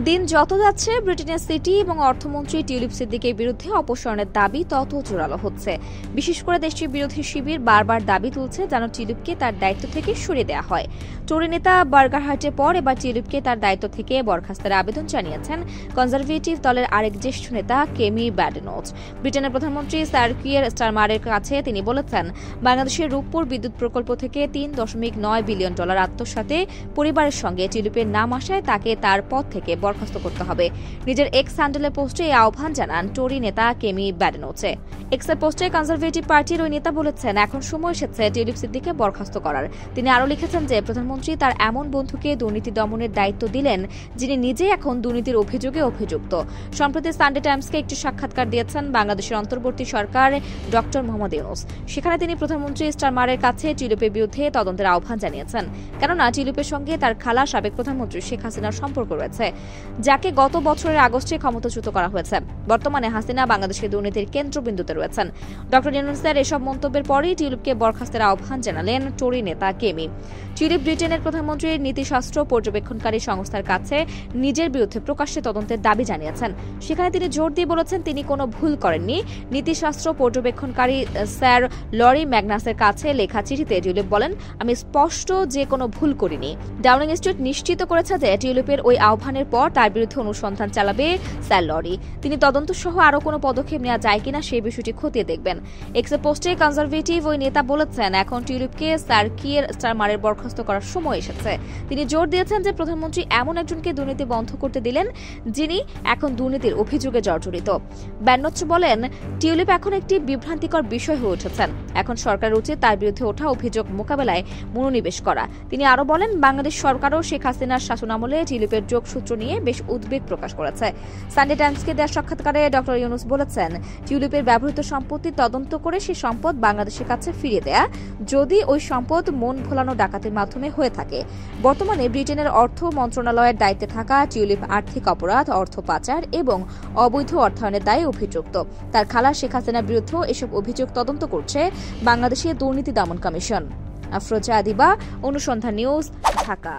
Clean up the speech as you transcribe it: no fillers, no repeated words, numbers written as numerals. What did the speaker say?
দিন যত যাচ্ছে ব্রিটেনের সিটি এবং অর্থমন্ত্রী টিউলিপ সিদ্দিকের বিরুদ্ধে অপসারণের দাবি তত জোরালো হচ্ছে। বিশেষ করে দেশটির বিরোধী শিবির বারবার দাবি তুলছে যেন টিউলিপকে তার দায়িত্ব থেকে সরিয়ে দেওয়া হয়। টরি নেতা বার্গার হার্টের পর এবার টিউলিপকে তার দায়িত্ব থেকে বরখাস্তের আবেদন জানিয়েছেন কনজারভেটিভ দলের আরেক জ্যেষ্ঠ নেতা কেমি ব্যাডেনোচ। ব্রিটেনের প্রধানমন্ত্রী স্যার কিয়ার স্টারমারের কাছে তিনি বলেছেন, বাংলাদেশের রূপপুর বিদ্যুৎ প্রকল্প থেকে $3.9 বিলিয়ন আত্মসাতে পরিবারের সঙ্গে টিউলিপের নাম আসায় তাকে তার পদ থেকে বরখাস্ত করতে হবে। নিজের এক্স হ্যান্ডেলের পোস্টে এই আহ্বান জানান টরি নেতা কেমি ব্যাডেনোচে। এক্সের পোস্টে কনজারভেটিভ পার্টির ওই নেতা বলেছেন, এখন সময় এসেছে টিউলিপ সিদ্দিককে বরখাস্ত করার। তিনি আরও লিখেছেন যে প্রধানমন্ত্রী তার এমন বন্ধুকে দুর্নীতি দমনের দায়িত্ব দিলেন যিনি নিজেই এখন দুর্নীতির অভিযোগে অভিযুক্ত। সম্প্রতি সানডে টাইমসকে একটি সাক্ষাৎকার দিয়েছেন বাংলাদেশের অন্তর্বর্তী সরকার ডক্টর মোহাম্মদ ইউনূস। সেখানে তিনি প্রধানমন্ত্রী স্টারমারের কাছে টিউলিপের বিরুদ্ধে তদন্তের আহ্বান জানিয়েছেন, কেননা টিউলিপের সঙ্গে তার খালা সাবেক প্রধানমন্ত্রী শেখ হাসিনার সম্পর্ক রয়েছে, যাকে গত বছরের আগস্টে ক্ষমতাচ্যুত করা হয়েছে। বর্তমানে হাসিনা বাংলাদেশের দুর্নীতির কেন্দ্রবিন্দুতে রয়েছেন। ডক্টর ইউনূসের এসব মন্তব্যের পরই টিউলিপকে বরখাস্তের আহ্বান জানালেন টরি নেতা কেমি। টিউলিপ ব্রিটেনের প্রধানমন্ত্রীর নীতিশাস্ত্র পর্যবেক্ষণকারী সংস্থার কাছে নিজের বিরুদ্ধে প্রকাশ্যে তদন্তের দাবি জানিয়েছেন। সেখানে তিনি জোর দিয়ে বলেছেন তিনি কোনো ভুল করেননি। নীতিশাস্ত্র পর্যবেক্ষণকারী স্যার লরি ম্যাগনাসের কাছে লেখা চিঠিতে টিউলিপ বলেন, আমি স্পষ্ট যে কোনো ভুল করিনি। ডাউনিং স্ট্রিট নিশ্চিত করেছে যে টিউলিপের ওই আহ্বানের পর তার বিরুদ্ধে অনুসন্ধান চালাবে স্যার লরি। তিনি তদন্ত সহ আরও কোনো পদক্ষেপ নেওয়া যায় কিনা সেই বিষয়টি খতিয়ে দেখবেন। এক্সের পোস্টে কনজারভেটিভ ওই নেতা বলেছেন, এখন টিউলিপকে স্যার কিয়ার স্টারমারের বরখাস্ত করার সময় এসেছে। তিনি জোর দিয়েছেন যে প্রধানমন্ত্রী এমন একজনকে দুর্নীতি বন্ধ করতে দিলেন যিনি এখন দুর্নীতির অভিযোগে জর্জরিত। ব্যানোচ বলেন, টিউলিপ এখন একটি বিভ্রান্তিকর বিষয় হয়ে উঠেছেন। এখন সরকারের উচিত তার বিরুদ্ধে ওঠা অভিযোগ মোকাবেলায় মনোনিবেশ করা। তিনি আরও বলেন, বাংলাদেশ সরকারও শেখ হাসিনার শাসনামলে টিউলিপের যোগসূত্র নিয়ে বেশ উদ্বেগ প্রকাশ করেছে। সানডে টাইমসকে দেওয়া সাক্ষাৎকারে ডক্টর ইউনূস বলেছেন, টিউলিপের ব্যবহৃত সম্পত্তি তদন্ত করে সেই সম্পদ বাংলাদেশের কাছে ফিরিয়ে দেয়া, যদি ওই সম্পদ মন ভোলানো ডাকাতির মাধ্যমে হয়ে থাকে। বর্তমানে ব্রিটেনের অর্থ মন্ত্রণালয়ের দায়িত্বে থাকা টিউলিপ আর্থিক অপরাধ, অর্থ পাচার এবং অবৈধ অর্থায়নের দায়ে অভিযুক্ত। তার খালা শেখ হাসিনার বিরুদ্ধেও এসব অভিযোগ তদন্ত করছে বাংলাদেশের দুর্নীতি দমন কমিশন। আফরোজা আদিবা, অনুসন্ধান নিউজ, ঢাকা।